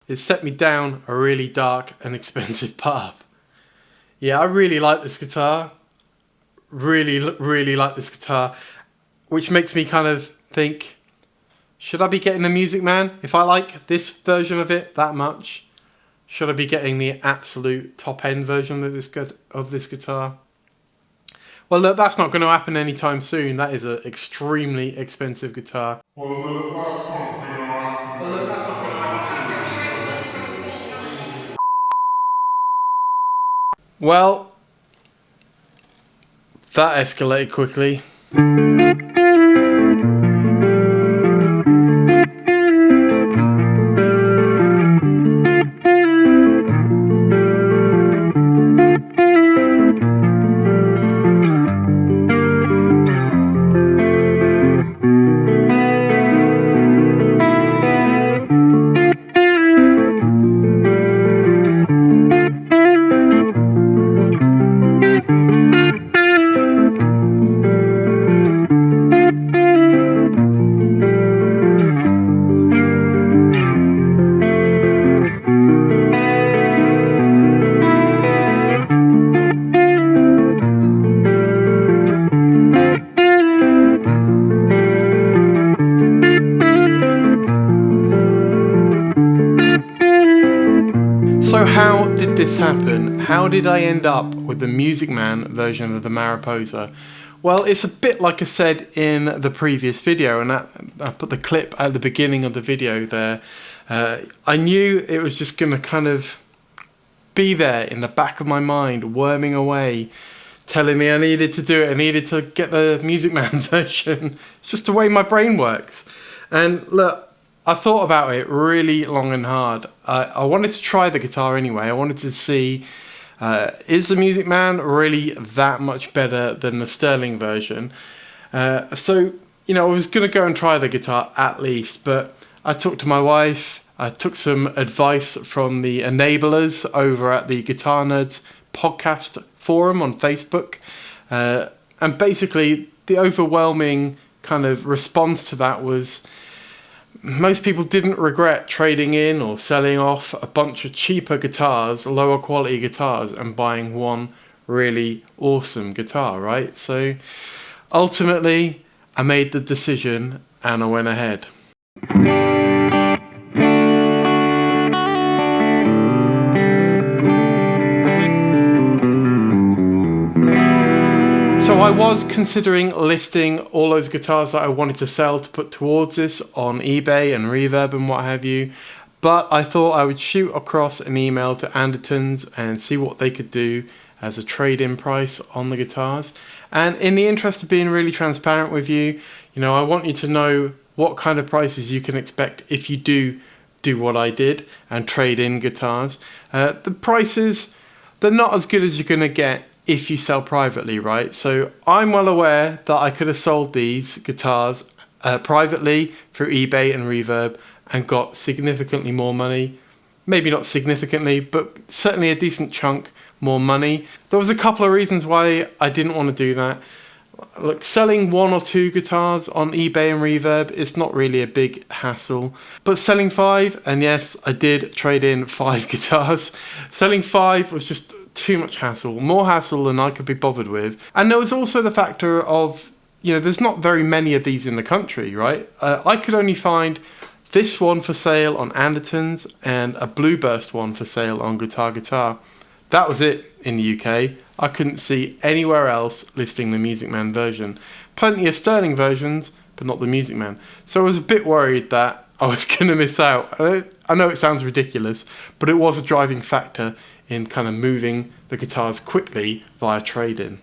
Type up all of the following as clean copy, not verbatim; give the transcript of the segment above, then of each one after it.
It set me down a really dark and expensive path. Yeah, I really like this guitar. Really like this guitar. Which makes me kind of think, should I be getting the Music Man? If I like this version of it that much, should I be getting the absolute top end version of this guitar? Well, look, that's not going to happen anytime soon. That is an extremely expensive guitar. Well, look, that's not gonna happen. Well, look, that's not going to happen. Well, that escalated quickly. So how did this happen? How did I end up with the Music Man version of the Mariposa? Well, it's a bit like I said in the previous video, and I put the clip at the beginning of the video there. I knew it was just going to kind of be there in the back of my mind, worming away, telling me I needed to do it, I needed to get the Music Man version. It's just the way my brain works. And look, I thought about it really long and hard. I wanted to try the guitar anyway. I wanted to see, is the Music Man really that much better than the Sterling version? So, I was going to go and try the guitar at least, but I talked to my wife. I took some advice from the enablers over at the Guitar Nerds podcast forum on Facebook. And basically, the overwhelming kind of response to that was, most people didn't regret trading in or selling off a bunch of cheaper guitars, lower quality guitars, and buying one really awesome guitar, right? So ultimately, I made the decision and I went ahead. So I was considering listing all those guitars that I wanted to sell to put towards this on eBay and Reverb and what have you, but I thought I would shoot across an email to Andertons and see what they could do as a trade-in price on the guitars. And in the interest of being really transparent with you, I want you to know what kind of prices you can expect if you do what I did and trade in guitars. The prices, they're not as good as you're going to get if you sell privately, right? So I'm well aware that I could have sold these guitars privately through eBay and Reverb and got significantly more money. Maybe not significantly, but certainly a decent chunk more money. There was a couple of reasons why I didn't want to do that. Look, selling one or two guitars on eBay and Reverb is not really a big hassle, but selling 5, and yes, I did trade in 5 guitars. Selling 5 was just too much hassle, more hassle than I could be bothered with. And there was also the factor of, there's not very many of these in the country, right? I could only find this one for sale on Andertons and a Blueburst one for sale on Guitar Guitar. That was it in the UK. I couldn't see anywhere else listing the Music Man version. Plenty of Sterling versions, but not the Music Man. So I was a bit worried that I was going to miss out. I know it sounds ridiculous, but it was a driving factor in kind of moving the guitars quickly via trade-in.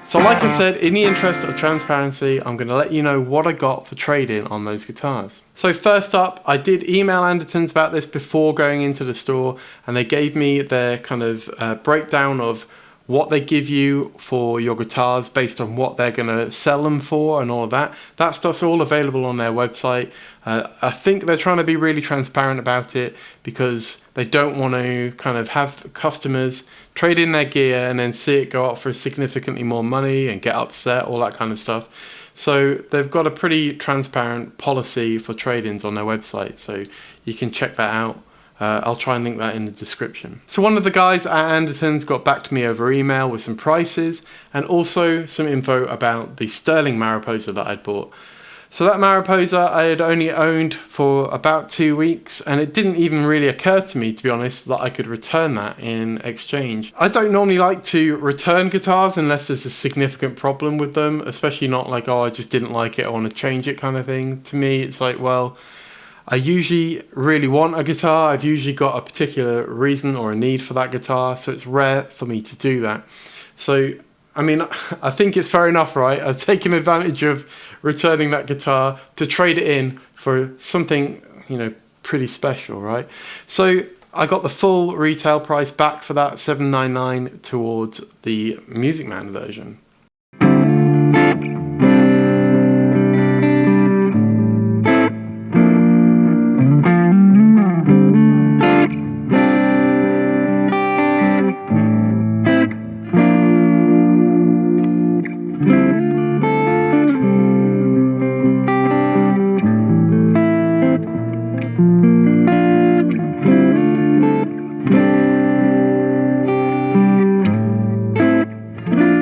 So like I said, in the interest of transparency, I'm going to let you know what I got for trade-in on those guitars. So first up, I did email Andertons about this before going into the store, and they gave me their kind of breakdown of what they give you for your guitars based on what they're going to sell them for and all of that. That stuff's all available on their website. I think they're trying to be really transparent about it because they don't want to kind of have customers trade in their gear and then see it go up for significantly more money and get upset, all that kind of stuff. So they've got a pretty transparent policy for trade-ins on their website, so you can check that out. I'll try and link that in the description. So one of the guys at Andertons got back to me over email with some prices and also some info about the Sterling Mariposa that I'd bought. So that Mariposa I had only owned for about 2 weeks, and it didn't even really occur to me, to be honest, that I could return that in exchange. I don't normally like to return guitars unless there's a significant problem with them, especially not like, oh, I just didn't like it, I want to change it kind of thing. To me, it's like, well, I usually really want a guitar. I've usually got a particular reason or a need for that guitar, so it's rare for me to do that. So, I mean, I think it's fair enough, right? I've taken advantage of returning that guitar to trade it in for something, you know, pretty special, right? So I got the full retail price back for that, $7.99 towards the Music Man version.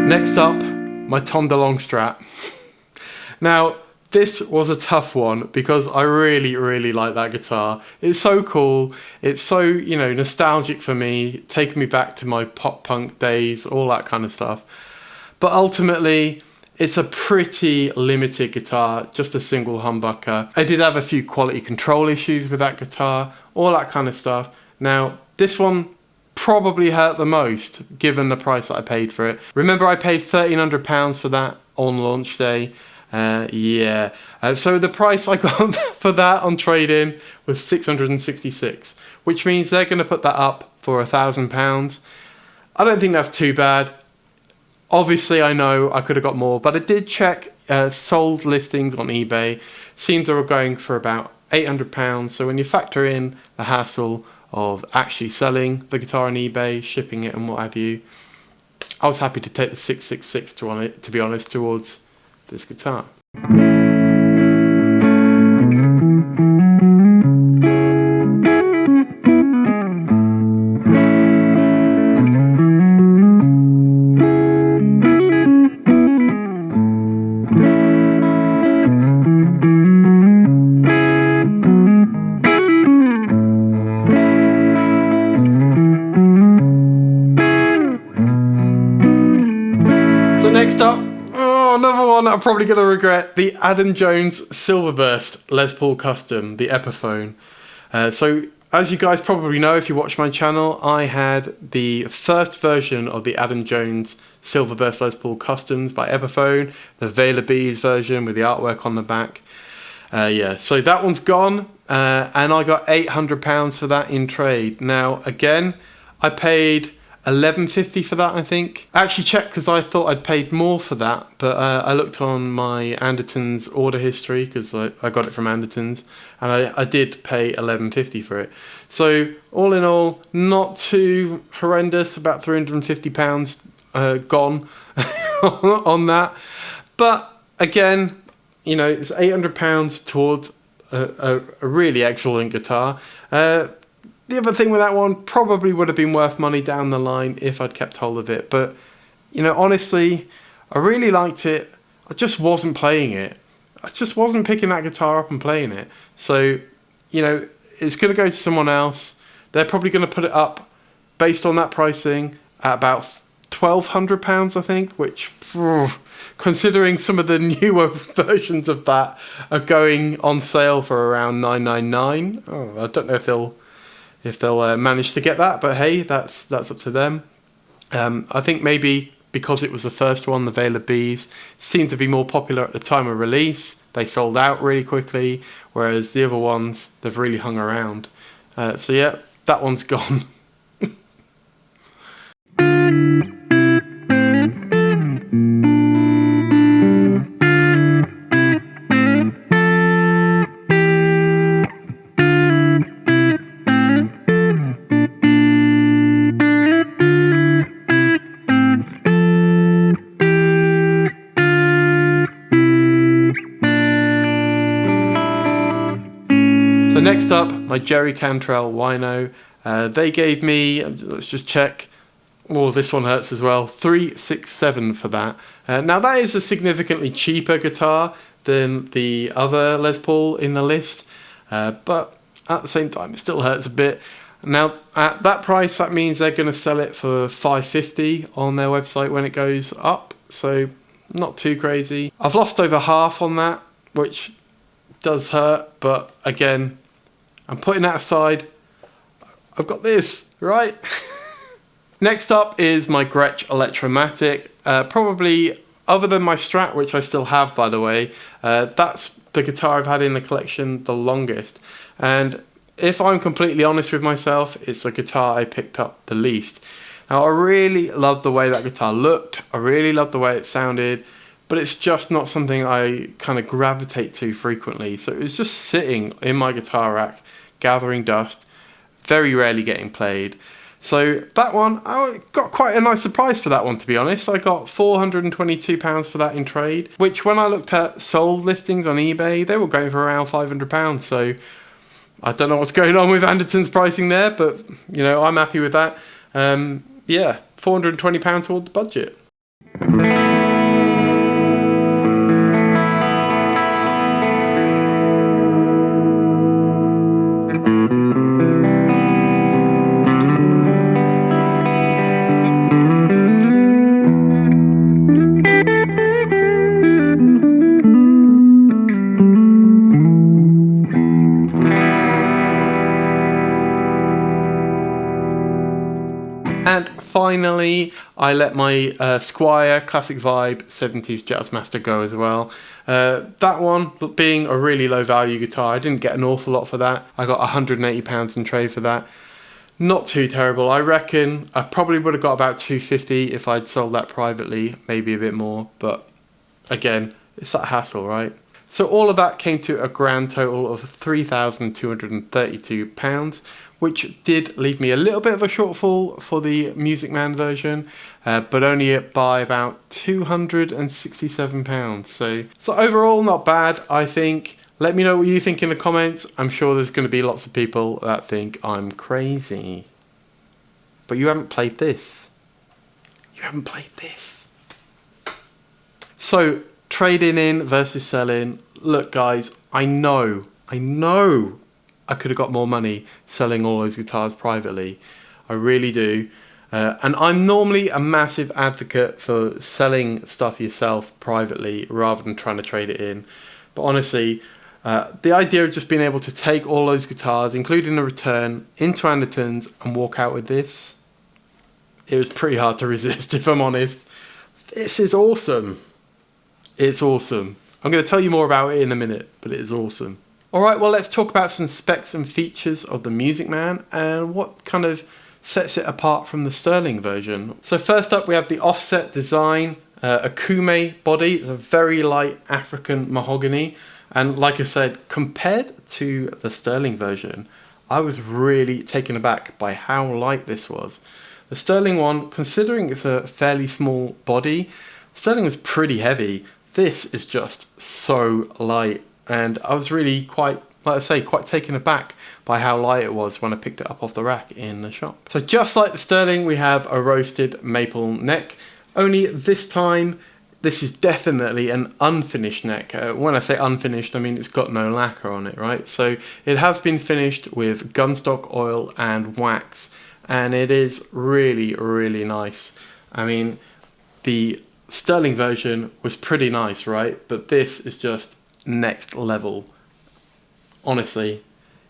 Next up, my Tom DeLonge Strat. Now, this was a tough one because I really, really like that guitar. It's so cool. It's so, you know, nostalgic for me, taking me back to my pop punk days, all that kind of stuff. But ultimately, it's a pretty limited guitar, just a single humbucker. I did have a few quality control issues with that guitar, all that kind of stuff. Now, this one probably hurt the most given the price that I paid for it. Remember, I paid £1,300 for that on launch day. So the price I got for that on trade-in was $666, which means they're going to put that up for £1,000. I don't think that's too bad. Obviously, I know I could have got more, but I did check sold listings on eBay. Seems they were going for about £800. So when you factor in the hassle of actually selling the guitar on eBay, shipping it and what have you, I was happy to take the $666 to be honest, towards this guitar. So next up, another one that I'm probably going to regret, the Adam Jones Silverburst Les Paul Custom, the Epiphone. So as you guys probably know, if you watch my channel, I had the first version of the Adam Jones Silverburst Les Paul Customs by Epiphone, the Vela Bees version with the artwork on the back. So that one's gone, and I got £800 for that in trade. Now, again, I paid $11.50 for that, I think. I actually checked because I thought I'd paid more for that, but I looked on my Andertons order history because I got it from Andertons, and I did pay $11.50 for it. So all in all, not too horrendous, about £350 gone on that. But again, you know, it's £800 towards a really excellent guitar. The other thing with that one, probably would have been worth money down the line if I'd kept hold of it. But, you know, honestly, I really liked it. I just wasn't playing it. I just wasn't picking that guitar up and playing it. So, you know, it's going to go to someone else. They're probably going to put it up based on that pricing at about £1,200, I think, which, considering some of the newer versions of that are going on sale for around $999. Oh, I don't know if they'll manage to get that, but hey, that's up to them. I think maybe because it was the first one, the Vela Bees seemed to be more popular at the time of release. They sold out really quickly, whereas the other ones, they've really hung around. So yeah, that one's gone. Next up, my Jerry Cantrell Wino. They gave me, let's just check, oh, this one hurts as well, $367 for that. Now that is a significantly cheaper guitar than the other Les Paul in the list, but at the same time it still hurts a bit. Now at that price, that means they're going to sell it for $550 on their website when it goes up, so not too crazy. I've lost over half on that, which does hurt, but again, I'm putting that aside. I've got this, right? Next up is my Gretsch Electromatic. Probably, other than my Strat, which I still have, by the way, that's the guitar I've had in the collection the longest. And if I'm completely honest with myself, it's a guitar I picked up the least. Now, I really loved the way that guitar looked. I really loved the way it sounded, but it's just not something I kind of gravitate to frequently. So it was just sitting in my guitar rack, gathering dust, very rarely getting played. So that one, I got quite a nice surprise for that one, to be honest. I got £422 for that in trade, which when I looked at sold listings on eBay, they were going for around £500. So I don't know what's going on with Andertons pricing there, but you know, I'm happy with that. Yeah, £420 toward the budget. And finally, I let my Squier Classic Vibe 70s Jazzmaster go as well. That one, being a really low value guitar, I didn't get an awful lot for that. I got £180 in trade for that. Not too terrible. I reckon I probably would have got about $250 if I'd sold that privately, maybe a bit more. But again, it's that hassle, right? So all of that came to a grand total of £3,232, which did leave me a little bit of a shortfall for the Music Man version, but only by about £267. So overall, not bad, I think. Let me know what you think in the comments. I'm sure there's going to be lots of people that think I'm crazy. But you haven't played this. You haven't played this. So, trading in versus selling. Look, guys, I know I could have got more money selling all those guitars privately. I really do. And I'm normally a massive advocate for selling stuff yourself privately rather than trying to trade it in. But honestly, the idea of just being able to take all those guitars, including the return, into Andertons and walk out with this, it was pretty hard to resist, if I'm honest. This is awesome. It's awesome. I'm going to tell you more about it in a minute, but it is awesome. Alright, well, let's talk about some specs and features of the Music Man and what kind of sets it apart from the Sterling version. So first up, we have the offset design, a Kume body. It's a very light African mahogany. And like I said, compared to the Sterling version, I was really taken aback by how light this was. The Sterling one, considering it's a fairly small body, Sterling was pretty heavy. This is just so light. And I was really quite taken aback by how light it was when I picked it up off the rack in the shop. So just like the Sterling, we have a roasted maple neck. Only this time, this is definitely an unfinished neck. When I say unfinished, I mean it's got no lacquer on it, right? So it has been finished with gunstock oil and wax, and it is really, really nice. I mean, the Sterling version was pretty nice, right? But this is just next level. Honestly,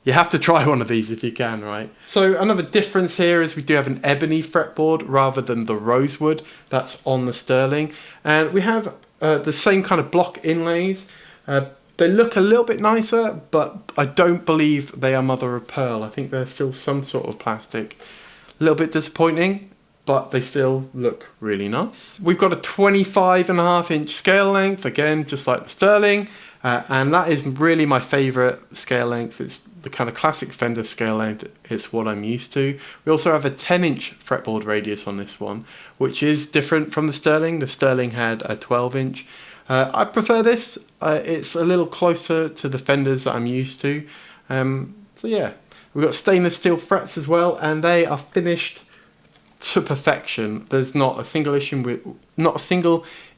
you have to try one of these if you can, right? So another difference here is we do have an ebony fretboard rather than the rosewood that's on the Sterling, and we have the same kind of block inlays. They look a little bit nicer, but I don't believe they are mother of pearl. I think they're still some sort of plastic. A little bit disappointing, but they still look really nice. We've got a 25.5-inch scale length, again, just like the Sterling. And that is really my favourite scale length. It's the kind of classic Fender scale length. It's what I'm used to. We also have a 10-inch fretboard radius on this one, which is different from the Sterling. The Sterling had a 12-inch. I prefer this. It's a little closer to the Fenders that I'm used to. So yeah, we've got stainless steel frets as well, and they are finished to perfection. There's not a single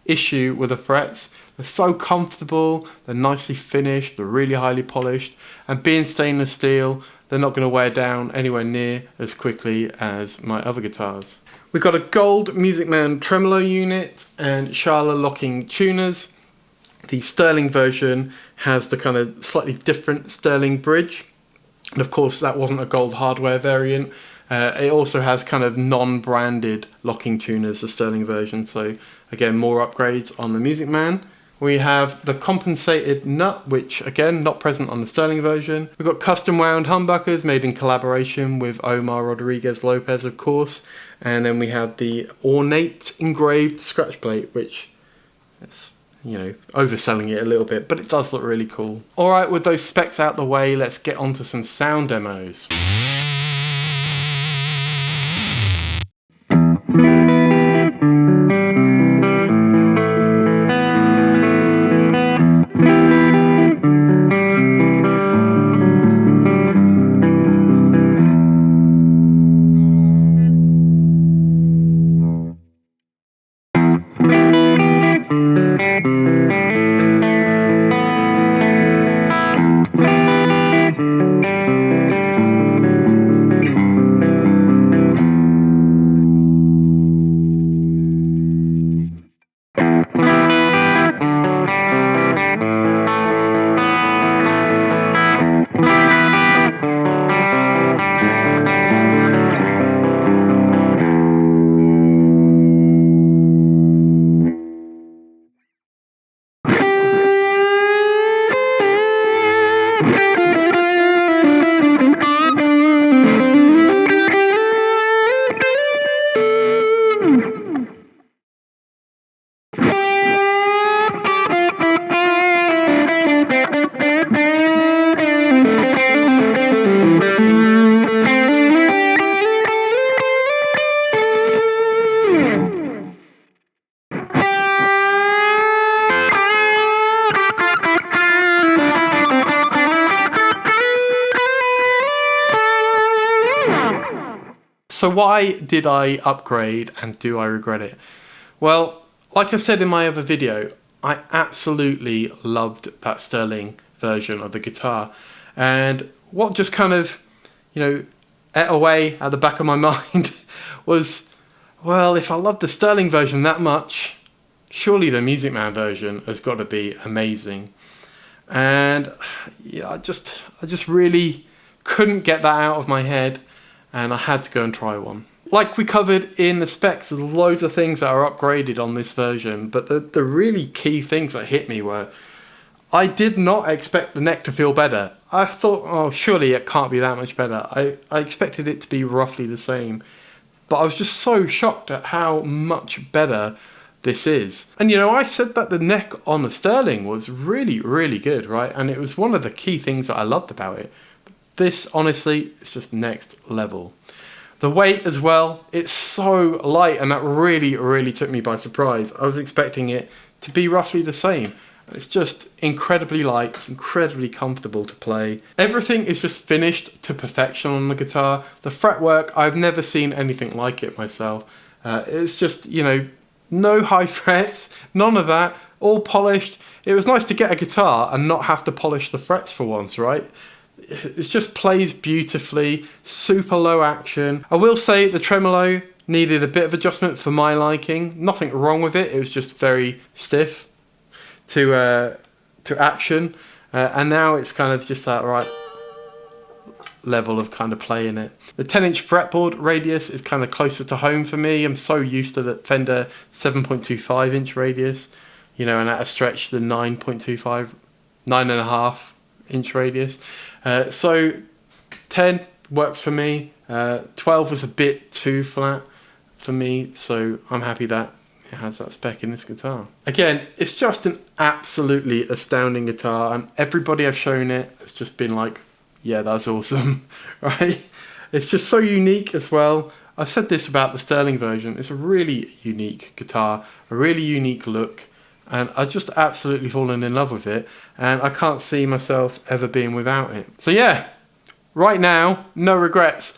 issue with the frets. They're so comfortable, they're nicely finished, they're really highly polished, and being stainless steel, they're not going to wear down anywhere near as quickly as my other guitars. We've got a gold Music Man tremolo unit and Schala locking tuners. The Sterling version has the kind of slightly different Sterling bridge, and of course that wasn't a gold hardware variant. It also has kind of non-branded locking tuners, the Sterling version, so again more upgrades on the Music Man. We have the compensated nut, which again not present on the Sterling version. We've got custom wound humbuckers made in collaboration with Omar Rodriguez Lopez, of course, and then we have the ornate engraved scratch plate, which is, you know, overselling it a little bit, but it does look really cool. Alright, with those specs out the way, let's get on to some sound demos. So why did I upgrade, and do I regret it? Well, like I said in my other video, I absolutely loved that Sterling version of the guitar. And what just kind of, you know, ate away at the back of my mind was, well, if I love the Sterling version that much, surely the Music Man version has got to be amazing. And yeah, I just really couldn't get that out of my head, and I had to go and try one. Like we covered in the specs, there's loads of things that are upgraded on this version, but the really key things that hit me were, I did not expect the neck to feel better. I thought, oh, surely it can't be that much better. I expected it to be roughly the same, but I was just so shocked at how much better this is. And you know, I said that the neck on the Sterling was really, really good, right? And it was one of the key things that I loved about it. This, honestly, is just next level. The weight as well, it's so light, and that really, really took me by surprise. I was expecting it to be roughly the same. It's just incredibly light, it's incredibly comfortable to play. Everything is just finished to perfection on the guitar. The fretwork, I've never seen anything like it myself. It's just, you know, no high frets, none of that, all polished. It was nice to get a guitar and not have to polish the frets for once, right? It just plays beautifully, super low action. I will say the tremolo needed a bit of adjustment for my liking. Nothing wrong with it, it was just very stiff to action. And now it's kind of just that right level of kind of playing it. The 10-inch fretboard radius is kind of closer to home for me. I'm so used to the Fender 7.25-inch radius, you know, and at a stretch the 9.5-inch radius. So 10 works for me. 12 was a bit too flat for me, so I'm happy that it has that spec in this guitar. Again, it's just an absolutely astounding guitar, and everybody I've shown it has just been like, yeah, that's awesome, right? It's just so unique as well. I said this about the Sterling version. It's a really unique guitar, a really unique look, and I've just absolutely fallen in love with it, and I can't see myself ever being without it. So yeah, right now, no regrets.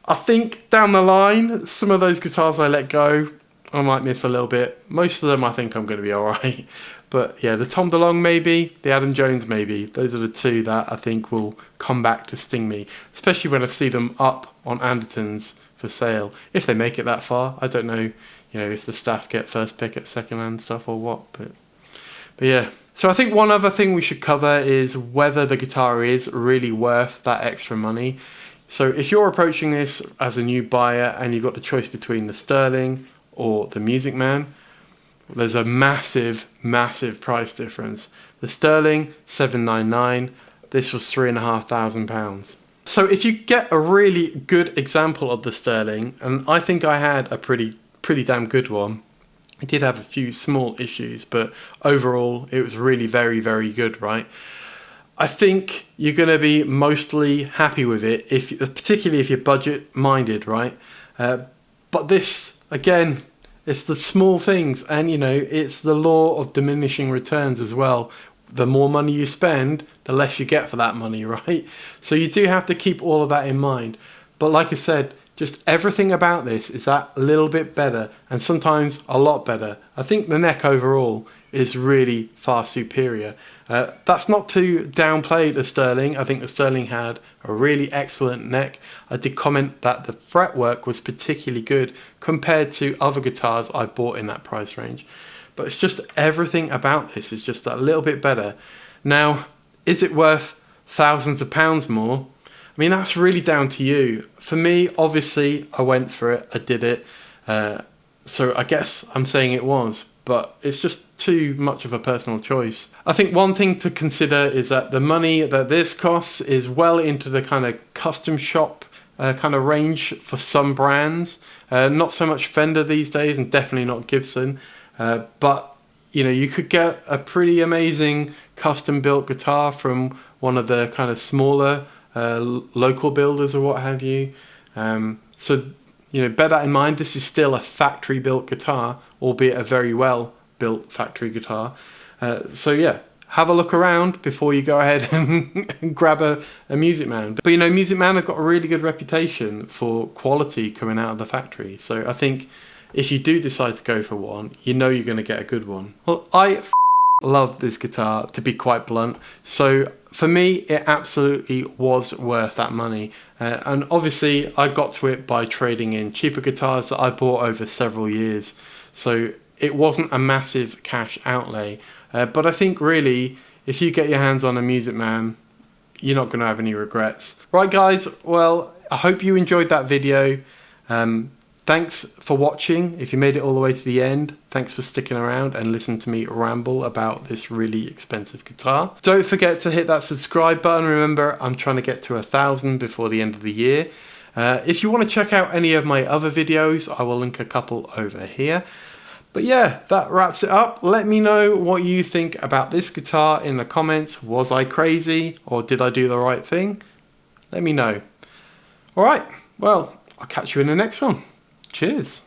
I think down the line, some of those guitars I let go, I might miss a little bit. Most of them I think I'm going to be alright. But yeah, the Tom DeLonge maybe, the Adam Jones maybe. Those are the two that I think will come back to sting me. Especially when I see them up on Andertons for sale. If they make it that far. I don't know, if the staff get first pick at second-hand stuff or what. But yeah. So I think one other thing we should cover is whether the guitar is really worth that extra money. So if you're approaching this as a new buyer and you've got the choice between the Sterling or the Music Man, there's a massive, massive price difference. The Sterling, $799. This was £3,500. So if you get a really good example of the Sterling, and I think I had a pretty damn good one. It did have a few small issues, but overall it was really very, very good, right? I think you're going to be mostly happy with it, particularly if you're budget minded, right? But this, again, it's the small things, and it's the law of diminishing returns as well. The more money you spend, the less you get for that money, right? So you do have to keep all of that in mind. But like I said, just everything about this is that little bit better, and sometimes a lot better. I think the neck overall is really far superior. That's not to downplay the Sterling. I think the Sterling had a really excellent neck. I did comment that the fretwork was particularly good compared to other guitars I bought in that price range. But it's just everything about this is just that little bit better. Now, is it worth thousands of pounds more? I mean, that's really down to you. For me, obviously, I went for it. I did it. So I guess I'm saying it was. But it's just too much of a personal choice. I think one thing to consider is that the money that this costs is well into the kind of custom shop kind of range for some brands. Not so much Fender these days, and definitely not Gibson. But you could get a pretty amazing custom built guitar from one of the kind of smaller local builders or what have you. So bear that in mind. This is still a factory built guitar, albeit a very well built factory guitar. So yeah, have a look around before you go ahead and grab a Music Man. But Music Man have got a really good reputation for quality coming out of the factory. So I think if you do decide to go for one, you're going to get a good one. Well, I love this guitar, to be quite blunt. So for me, it absolutely was worth that money. And obviously, I got to it by trading in cheaper guitars that I bought over several years. So it wasn't a massive cash outlay. But I think really, if you get your hands on a Music Man, you're not going to have any regrets. Right, guys, well, I hope you enjoyed that video. Thanks for watching. If you made it all the way to the end, thanks for sticking around and listening to me ramble about this really expensive guitar. Don't forget to hit that subscribe button. Remember, I'm trying to get to 1,000 before the end of the year. If you want to check out any of my other videos, I will link a couple over here. But yeah, that wraps it up. Let me know what you think about this guitar in the comments. Was I crazy or did I do the right thing? Let me know. All right, well, I'll catch you in the next one. Cheers.